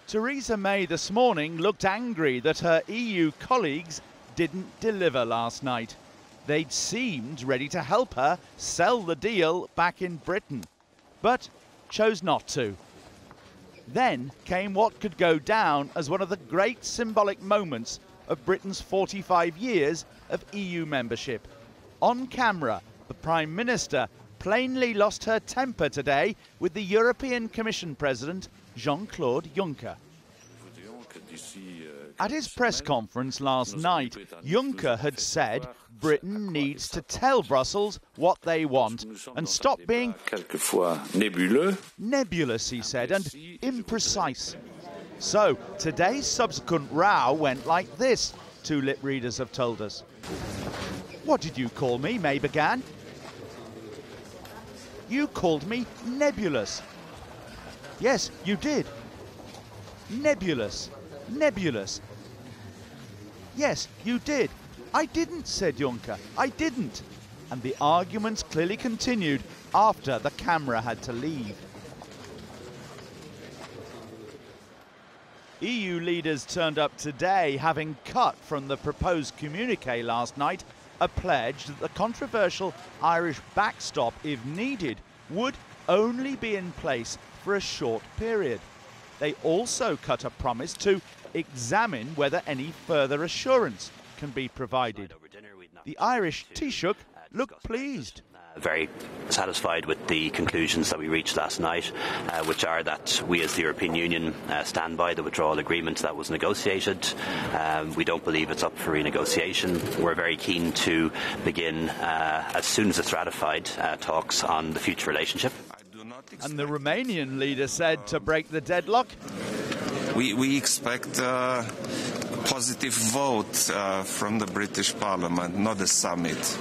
Theresa May this morning looked angry that her EU colleagues didn't deliver last night. They'd seemed ready to help her sell the deal back in Britain, but chose not to. Then came what could go down as one of the great symbolic moments of Britain's 45 years of EU membership. On camera, the Prime Minister plainly lost her temper today with the European Commission President, Jean-Claude Juncker. At his press conference last night, Juncker had said Britain needs to tell Brussels what they want and stop being nebulous, he said, and imprecise. So today's subsequent row went like this, two lip readers have told us. "What did you call me?" May began. "You called me nebulous." "Yes, you did." "Nebulous, nebulous." "Yes, you did." "I didn't," said Juncker. "I didn't." And the arguments clearly continued after the camera had to leave. EU leaders turned up today, having cut from the proposed communiqué last night a pledge that the controversial Irish backstop, if needed, would only be in place for a short period. They also cut a promise to examine whether any further assurance can be provided. The Irish Taoiseach looked pleased. Very satisfied with the conclusions that we reached last night, which are that we as the European Union stand by the withdrawal agreement that was negotiated. We don't believe it's up for renegotiation. We're very keen to begin, as soon as it's ratified, talks on the future relationship. And the Romanian leader said to break the deadlock, We expect a positive vote from the British Parliament, not a summit.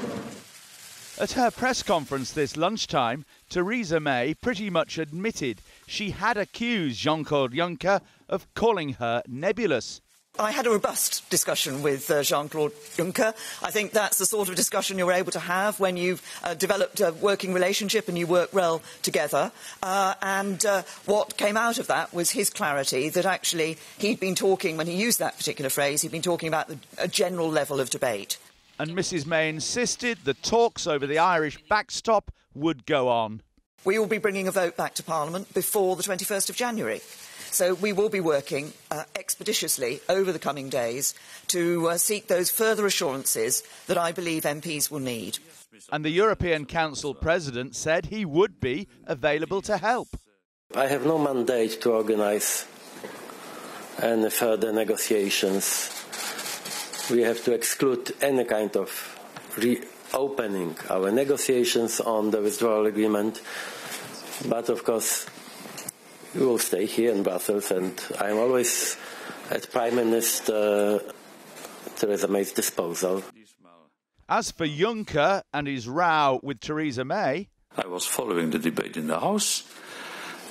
At her press conference this lunchtime, Theresa May pretty much admitted she had accused Jean-Claude Juncker of calling her nebulous. I had a robust discussion with Jean-Claude Juncker. I think that's the sort of discussion you're able to have when you've developed a working relationship and you work well together. What came out of that was his clarity that actually he'd been talking, when he used that particular phrase, he'd been talking about a general level of debate. And Mrs May insisted the talks over the Irish backstop would go on. We will be bringing a vote back to Parliament before the 21st of January. So we will be working expeditiously over the coming days to seek those further assurances that I believe MPs will need. And the European Council President said he would be available to help. I have no mandate to organise any further negotiations. We have to exclude any kind of reopening our negotiations on the withdrawal agreement. But of course, we will stay here in Brussels, and I am always at Prime Minister Theresa May's disposal. As for Juncker and his row with Theresa May, I was following the debate in the House,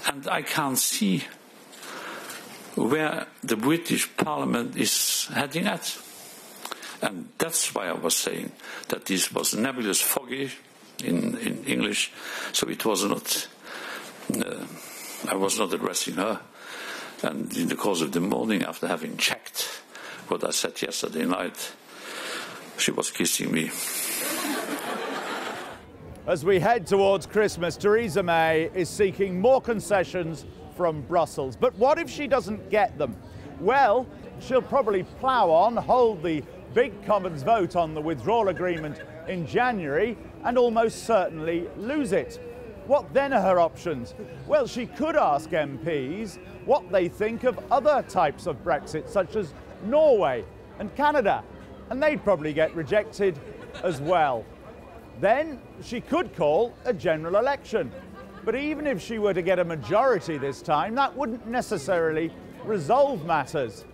and I can't see where the British Parliament is heading at. And that's why I was saying that this was nebulous, foggy in English, so it was not... I was not addressing her. And in the course of the morning, after having checked what I said yesterday night, she was kissing me. As we head towards Christmas, Theresa May is seeking more concessions from Brussels. But what if she doesn't get them? Well, she'll probably plough on, hold the big Commons vote on the withdrawal agreement in January, and almost certainly lose it. What then are her options? Well, she could ask MPs what they think of other types of Brexit, such as Norway and Canada, and they'd probably get rejected as well. Then she could call a general election. But even if she were to get a majority this time, that wouldn't necessarily resolve matters.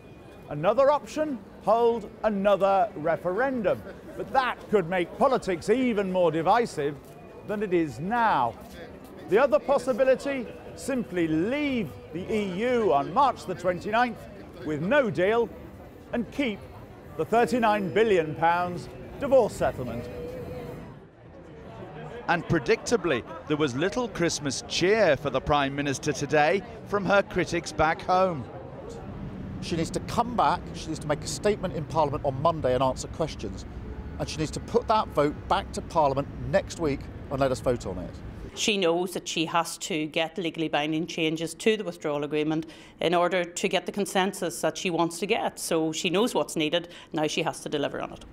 Another option? Hold another referendum. But that could make politics even more divisive than it is now. The other possibility? Simply leave the EU on March the 29th with no deal and keep the £39 billion divorce settlement. And predictably, there was little Christmas cheer for the Prime Minister today from her critics back home. She needs to come back, she needs to make a statement in Parliament on Monday and answer questions. And she needs to put that vote back to Parliament next week and let us vote on it. She knows that she has to get legally binding changes to the withdrawal agreement in order to get the consensus that she wants to get. So she knows what's needed, now she has to deliver on it.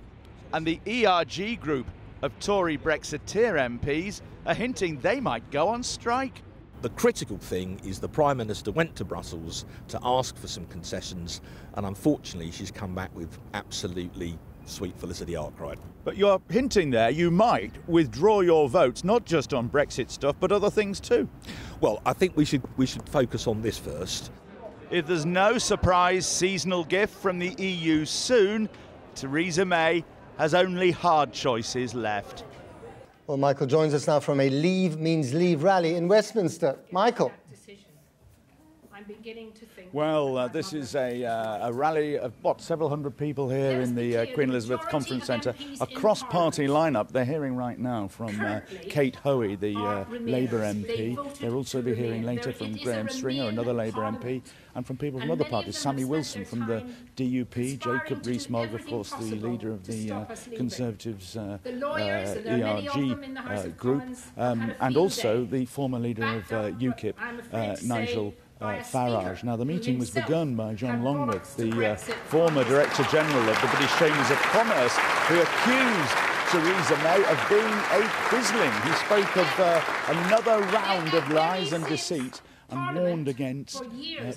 And the ERG group of Tory Brexiteer MPs are hinting they might go on strike. The critical thing is the Prime Minister went to Brussels to ask for some concessions, and unfortunately she's come back with absolutely sweet Felicity Arkwright. But you're hinting there you might withdraw your votes, not just on Brexit stuff, but other things too. Well, I think we should focus on this first. If there's no surprise seasonal gift from the EU soon, Theresa May has only hard choices left. Well, Michael joins us now from a Leave Means Leave rally in Westminster. Michael. I'm beginning to think. Well, this is a rally of, several hundred people here in the Queen Elizabeth Conference Centre. A cross-party lineup. They're hearing right now from Kate Hoey, the Labour MP. They'll also be hearing later from Graham Stringer, another Labour MP, and from people from other parties. Sammy Wilson from the DUP, Jacob Rees-Mogg, of course, the leader of the Conservatives ERG group, and also the former leader of UKIP, Nigel Farage. Now, the meeting was begun by John Longworth, the former Director General of the British Chambers of Commerce, who accused Theresa May of being a fizzling. He spoke of another round of lies and deceit and warned against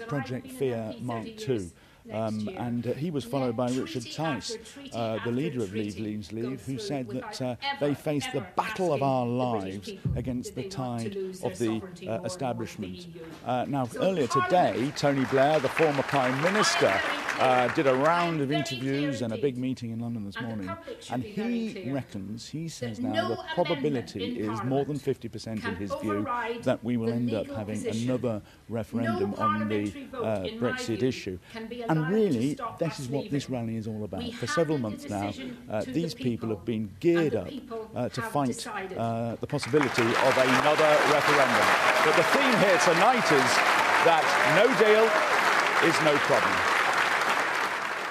Project Fear Mark II. And he was followed by Richard Tice, the leader of Leave Means Leave, who said that they faced the battle of our lives against the tide of the establishment. Now, earlier today, Tony Blair, the former Prime Minister, did a round of interviews and a big meeting in London this morning, and he says now the probability is more than 50% in his view that we will end up having another referendum on the Brexit issue. And really, this is what this rally is all about. For several months now, these people have been geared up to fight the possibility of another referendum. But the theme here tonight is that no deal is no problem.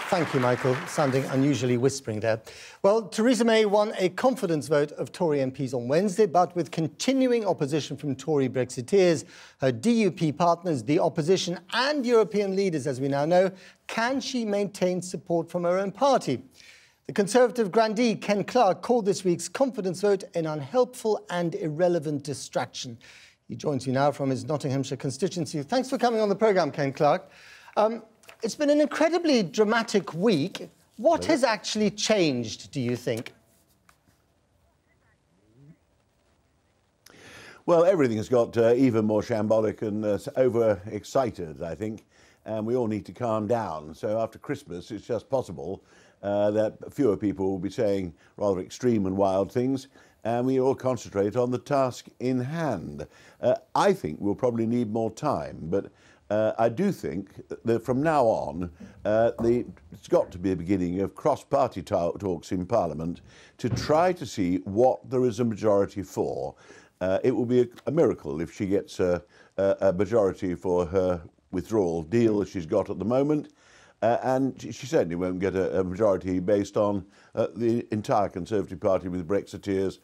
Thank you, Michael. Sounding unusually whispering there. Well, Theresa May won a confidence vote of Tory MPs on Wednesday, but with continuing opposition from Tory Brexiteers, her DUP partners, the opposition and European leaders, as we now know, can she maintain support from her own party? The Conservative grandee, Ken Clarke, called this week's confidence vote an unhelpful and irrelevant distraction. He joins you now from his Nottinghamshire constituency. Thanks for coming on the programme, Ken Clarke. It's been an incredibly dramatic week. What has actually changed, do you think? Well, everything's got even more shambolic and overexcited, I think, and we all need to calm down. So after Christmas, it's just possible that fewer people will be saying rather extreme and wild things, and we all concentrate on the task in hand. I think we'll probably need more time, but I do think that from now on, it's got to be a beginning of cross-party talks in Parliament to try to see what there is a majority for. It will be a miracle if she gets a majority for her withdrawal deal as she's got at the moment. And she certainly won't get a majority based on the entire Conservative Party with Brexiteers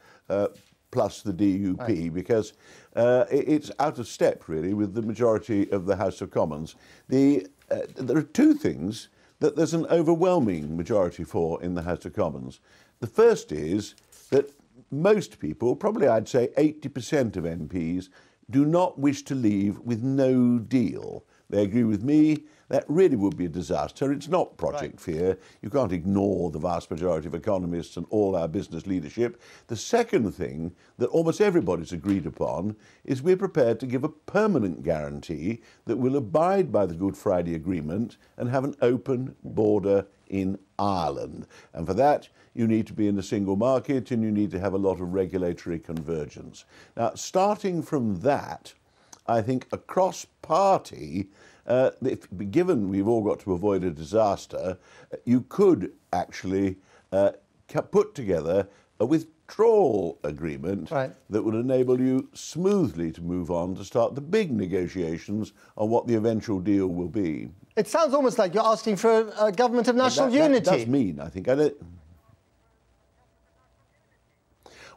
plus the DUP, right, because it's out of step, really, with the majority of the House of Commons. There are two things that there's an overwhelming majority for in the House of Commons. The first is that most people, probably I'd say 80% of MPs, do not wish to leave with no deal. They agree with me. That really would be a disaster. It's not Project Fear. You can't ignore the vast majority of economists and all our business leadership. The second thing that almost everybody's agreed upon is we're prepared to give a permanent guarantee that we'll abide by the Good Friday Agreement and have an open border in Ireland. And for that, you need to be in a single market and you need to have a lot of regulatory convergence. Now, starting from that, I think across party, given we've all got to avoid a disaster, you could actually put together a withdrawal agreement, right, that would enable you smoothly to move on to start the big negotiations on what the eventual deal will be. It sounds almost like you're asking for a government of national unity. That does mean, I think.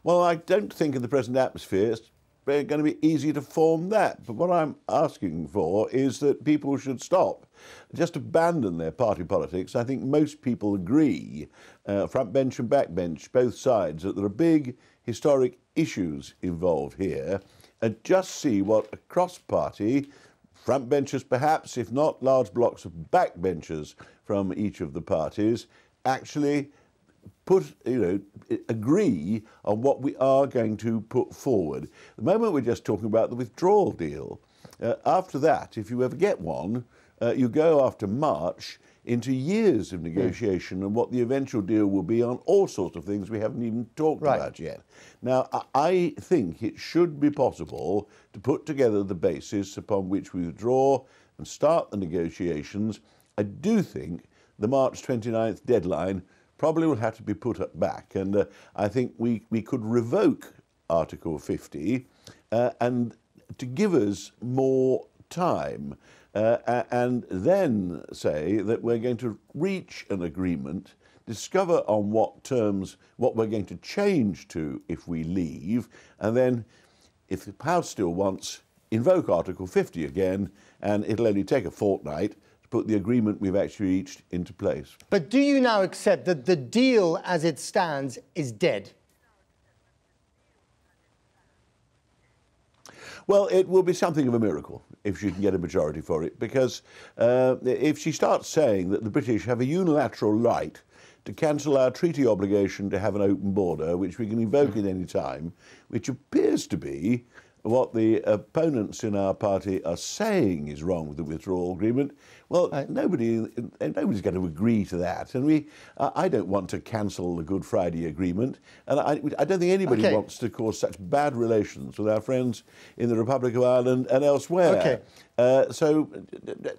Well, I don't think in the present atmosphere it's going to be easy to form that. But what I'm asking for is that people should stop, just abandon their party politics. I think most people agree, front bench and back bench, both sides, that there are big historic issues involved here, and just see what a cross-party, front benchers perhaps, if not large blocks of back benchers from each of the parties, actually agree on what we are going to put forward. At the moment we're just talking about the withdrawal deal. After that, if you ever get one, you go after March into years of negotiation and what the eventual deal will be on all sorts of things we haven't even talked about yet. Now, I think it should be possible to put together the basis upon which we withdraw and start the negotiations. I do think the March 29th deadline probably will have to be put back, and I think we could revoke Article 50 and to give us more time and then say that we're going to reach an agreement, discover on what terms what we're going to change to if we leave, and then if the House still wants, invoke Article 50 again, and it'll only take a fortnight to put the agreement we've actually reached into place. But do you now accept that the deal as it stands is dead? Well, it will be something of a miracle if she can get a majority for it, because if she starts saying that the British have a unilateral right to cancel our treaty obligation to have an open border, which we can invoke at any time, which appears to be what the opponents in our party are saying is wrong with the withdrawal agreement, well, nobody's going to agree to that. And I don't want to cancel the Good Friday Agreement, and I don't think anybody wants to cause such bad relations with our friends in the Republic of Ireland and elsewhere. So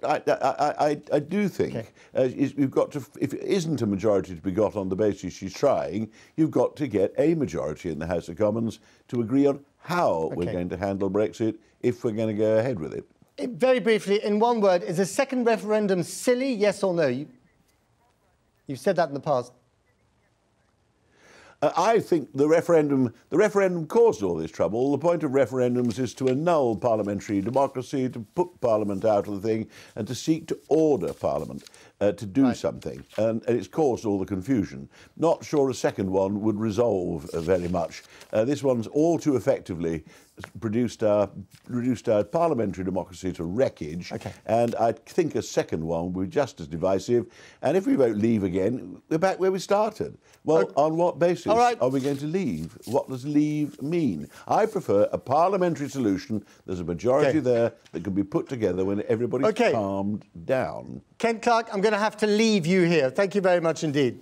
I do think you've got to, if it isn't a majority to be got on the basis she's trying, you've got to get a majority in the House of Commons to agree on how we're going to handle Brexit if we're going to go ahead with it. Very briefly, in one word, is a second referendum silly, yes or no? You've said that in the past. I think the referendum caused all this trouble. The point of referendums is to annul parliamentary democracy, to put Parliament out of the thing, and to seek to order Parliament to do something. And it's caused all the confusion. Not sure a second one would resolve very much. This one's all too effectively reduced our parliamentary democracy to wreckage, and I think a second one would be just as divisive. And if we vote leave again, we're back where we started. Well, on what basis are we going to leave? What does leave mean? I prefer a parliamentary solution. There's a majority there that can be put together when everybody's calmed down. Ken Clark, I'm going to have to leave you here. Thank you very much indeed.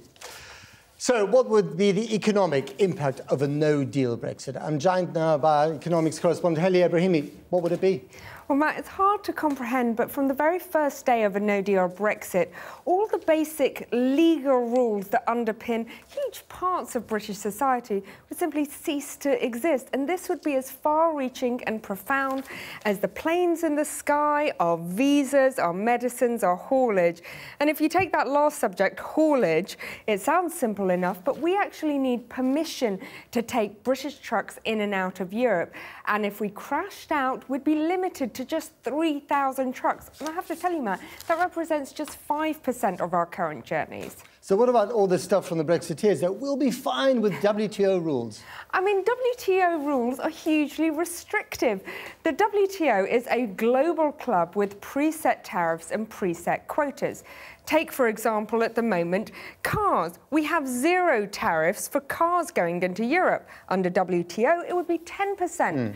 So what would be the economic impact of a no-deal Brexit? I'm joined now by economics correspondent Heli Ebrahimi. What would it be? Well, Matt, it's hard to comprehend, but from the very first day of a no-deal Brexit, all the basic legal rules that underpin huge parts of British society would simply cease to exist. And this would be as far-reaching and profound as the planes in the sky, our visas, our medicines, our haulage. And if you take that last subject, haulage, it sounds simple enough, but we actually need permission to take British trucks in and out of Europe. And if we crashed out, we'd be limited to just 3,000 trucks. And I have to tell you, Matt, that represents just 5% of our current journeys. So what about all this stuff from the Brexiteers that will be fine with WTO rules? I mean, WTO rules are hugely restrictive. The WTO is a global club with preset tariffs and preset quotas. Take, for example, at the moment, cars. We have 0 tariffs for cars going into Europe. Under WTO, it would be 10%.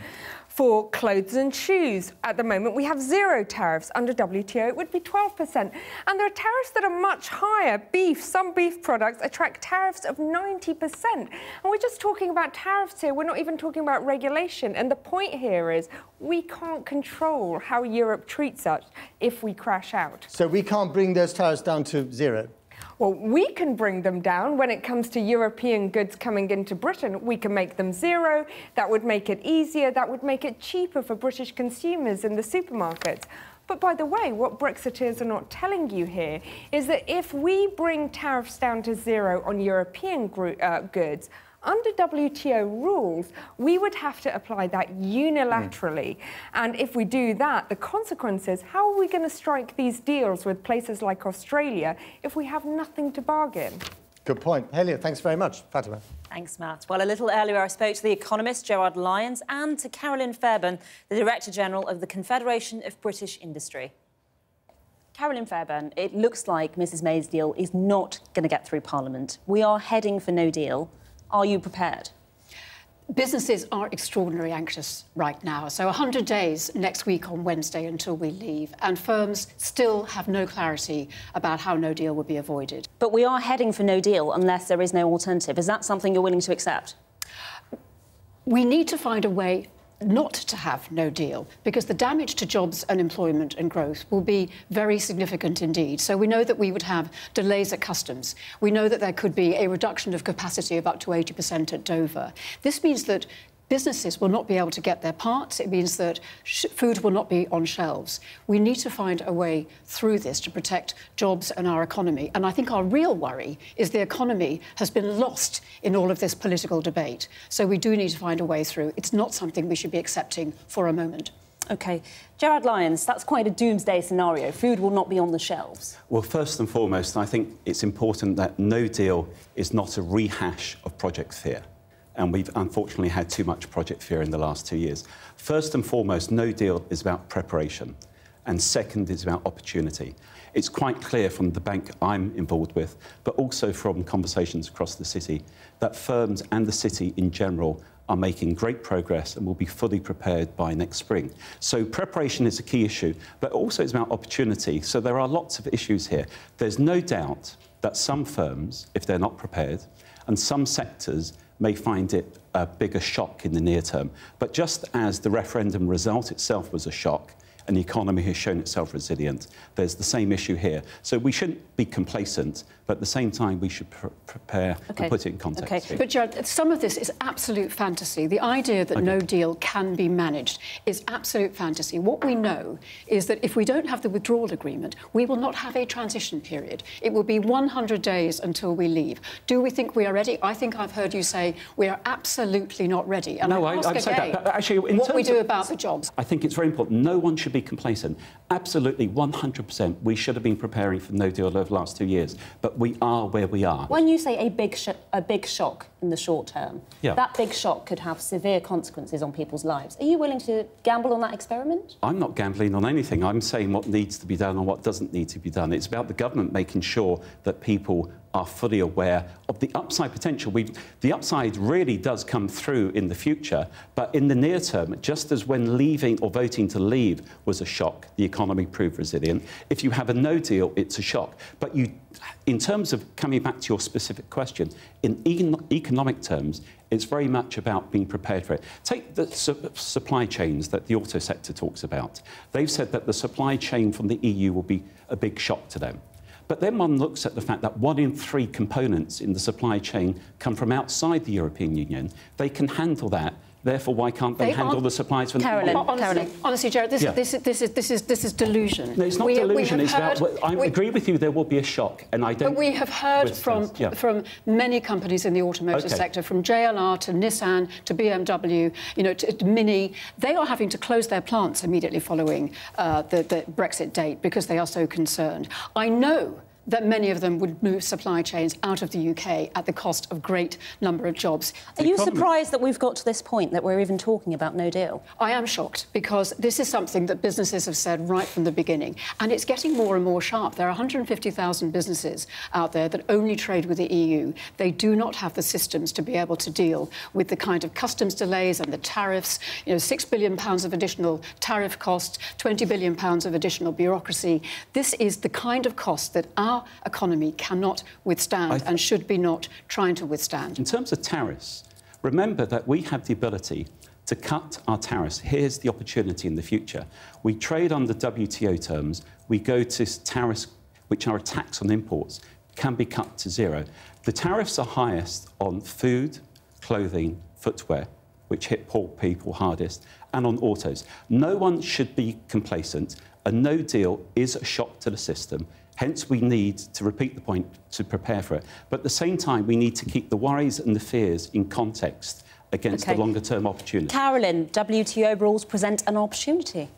For clothes and shoes, at the moment, we have 0 tariffs. Under WTO, it would be 12%. And there are tariffs that are much higher. Beef, some beef products attract tariffs of 90%. And we're just talking about tariffs here. We're not even talking about regulation. And the point here is we can't control how Europe treats us if we crash out. So we can't bring those tariffs down to 0? Well, we can bring them down when it comes to European goods coming into Britain. We can make them 0. That would make it easier. That would make it cheaper for British consumers in the supermarkets. But by the way, what Brexiteers are not telling you here is that if we bring tariffs down to zero on European goods, under WTO rules, we would have to apply that unilaterally. And if we do that, the consequences, how are we going to strike these deals with places like Australia if we have nothing to bargain? Good point. Helia, thanks very much. Fatima. Thanks, Matt. Well, a little earlier I spoke to the economist Gerard Lyons and to Carolyn Fairbairn, the Director-General of the Confederation of British Industry. Carolyn Fairbairn, it looks like Mrs May's deal is not going to get through Parliament. We are heading for no deal. Are you prepared? Businesses are extraordinarily anxious right now. So 100 days next week on Wednesday until we leave, and firms still have no clarity about how no deal will be avoided. But we are heading for no deal unless there is no alternative. Is that something you're willing to accept? We need to find a way not to have no deal, because the damage to jobs and employment and growth will be very significant indeed. So we know that we would have delays at customs. We know that there could be a reduction of capacity of up to 80% at Dover. This means that businesses will not be able to get their parts. It means that food will not be on shelves. We need to find a way through this to protect jobs and our economy. And I think our real worry is the economy has been lost in all of this political debate. So we do need to find a way through. It's not something we should be accepting for a moment. OK. Gerard Lyons, that's quite a doomsday scenario. Food will not be on the shelves. Well, first and foremost, I think it's important that no deal is not a rehash of Project Fear. And we've unfortunately had too much Project Fear in the last 2 years. First and foremost, no deal is about preparation. And second is about opportunity. It's quite clear from the bank I'm involved with, but also from conversations across the city, that firms and the city in general are making great progress and will be fully prepared by next spring. So preparation is a key issue, but also it's about opportunity. So there are lots of issues here. There's no doubt that some firms, if they're not prepared, and some sectors may find it a bigger shock in the near term. But just as the referendum result itself was a shock, and the economy has shown itself resilient, there's the same issue here. So we shouldn't be complacent, but at the same time we should prepare and put it in context. Okay. But Gerard, some of this is absolute fantasy. The idea that no deal can be managed is absolute fantasy. What we know is that if we don't have the withdrawal agreement, we will not have a transition period. It will be 100 days until we leave. Do we think we are ready? I think I've heard you say we are absolutely not ready. And no, I've said that. But actually, in what we do about the jobs. I think it's very important. No one should be complacent. Absolutely, 100%. We should have been preparing for no deal over the last 2 years, but we are where we are. When you say a big shock in the short term, that big shock could have severe consequences on people's lives. Are you willing to gamble on that experiment? I'm not gambling on anything. I'm saying what needs to be done and what doesn't need to be done. It's about the government making sure that people are fully aware of the upside potential. The upside really does come through in the future, but in the near term, just as when leaving or voting to leave was a shock, the economy proved resilient. If you have a no deal, it's a shock. But in terms of coming back to your specific question, in economic terms, it's very much about being prepared for it. Take the supply chains that the auto sector talks about. They've said that the supply chain from the EU will be a big shock to them. But then one looks at the fact that 1 in 3 components in the supply chain come from outside the European Union. They can handle that. Therefore, why can't they handle the supplies from the EU? Honestly, Gerard, this is delusion. No, it's not delusion. It's about. I agree with you. There will be a shock, and I don't. But we have heard from many companies in the automotive sector, from JLR to Nissan to BMW, to Mini. They are having to close their plants immediately following the Brexit date because they are so concerned. I know that many of them would move supply chains out of the UK at the cost of a great number of jobs. Are you surprised that we've got to this point, that we're even talking about no deal? I am shocked, because this is something that businesses have said right from the beginning, and it's getting more and more sharp. There are 150,000 businesses out there that only trade with the EU. They do not have the systems to be able to deal with the kind of customs delays and the tariffs, £6 billion of additional tariff costs, £20 billion of additional bureaucracy. This is the kind of cost that our economy cannot withstand and should be not trying to withstand. In terms of tariffs, remember that we have the ability to cut our tariffs. Here's the opportunity in the future. We trade on the WTO terms. We go to tariffs which are a tax on imports, can be cut to zero. The tariffs are highest on food, clothing, footwear, which hit poor people hardest, and on autos. No one should be complacent. A no deal is a shock to the system. Hence, we need, to repeat the point, to prepare for it. But at the same time, we need to keep the worries and the fears in context against the longer-term opportunity. Carolyn, WTO rules present an opportunity.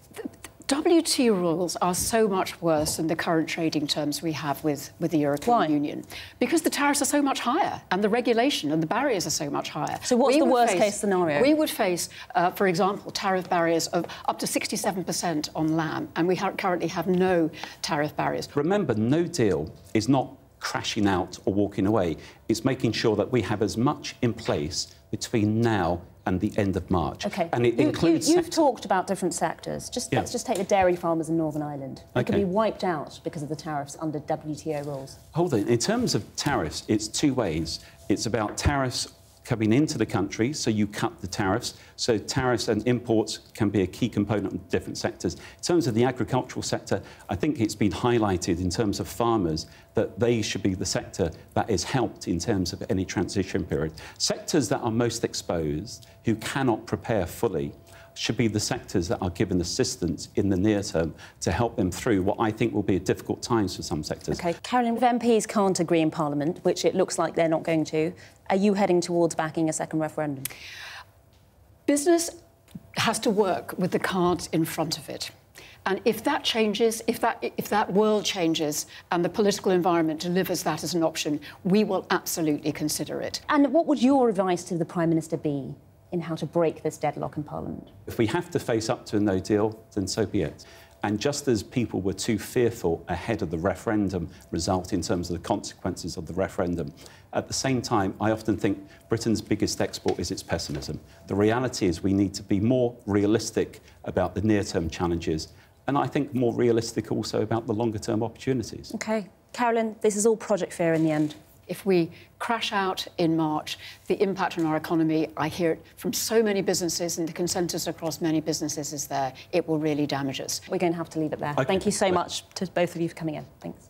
WTO rules are so much worse than the current trading terms we have with the European Union. Because the tariffs are so much higher and the regulation and the barriers are so much higher. So what's the worst-case scenario? We would face, for example, tariff barriers of up to 67% on lamb, and we currently have no tariff barriers. Remember, no deal is not crashing out or walking away. It's making sure that we have as much in place between now and the end of March. OK. And it includes... You've talked about different sectors. Let's just take the dairy farmers in Northern Ireland. They could be wiped out because of the tariffs under WTO rules. Hold on. In terms of tariffs, it's two ways. It's about tariffs coming into the country, so you cut the tariffs. So tariffs and imports can be a key component of different sectors. In terms of the agricultural sector, I think it's been highlighted in terms of farmers that they should be the sector that is helped in terms of any transition period. Sectors that are most exposed, who cannot prepare fully, should be the sectors that are given assistance in the near term to help them through what I think will be difficult times for some sectors. OK. Carolyn, if MPs can't agree in Parliament, which it looks like they're not going to, are you heading towards backing a second referendum? Business has to work with the cards in front of it. And if that changes, if that world changes and the political environment delivers that as an option, we will absolutely consider it. And what would your advice to the Prime Minister be in how to break this deadlock in Parliament? If we have to face up to a no deal, then so be it. And just as people were too fearful ahead of the referendum result in terms of the consequences of the referendum, at the same time, I often think Britain's biggest export is its pessimism. The reality is we need to be more realistic about the near-term challenges, and I think more realistic also about the longer-term opportunities. OK. Carolyn, this is all project fear in the end. If we crash out in March, the impact on our economy, I hear it from so many businesses, and the consensus across many businesses is there, it will really damage us. We're going to have to leave it there. Okay. Thank you so much to both of you for coming in. Thanks.